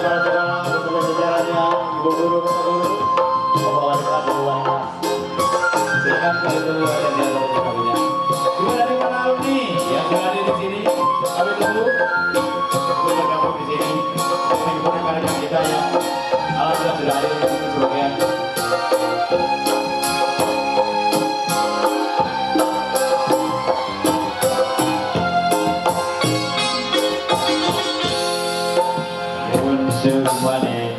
para saudara beserta jajarannya, ibu guru, bapak guru, bapak wanita, ibu wanita. Silakan kali dulu ada di atas kabinet. Juga dari para alumni yang sudah hadir di sini, kami tunggu untuk bergabung di sini. Ini keponakan kita yang alhamdulillah sudah hadir di sini sebagian. Semuanya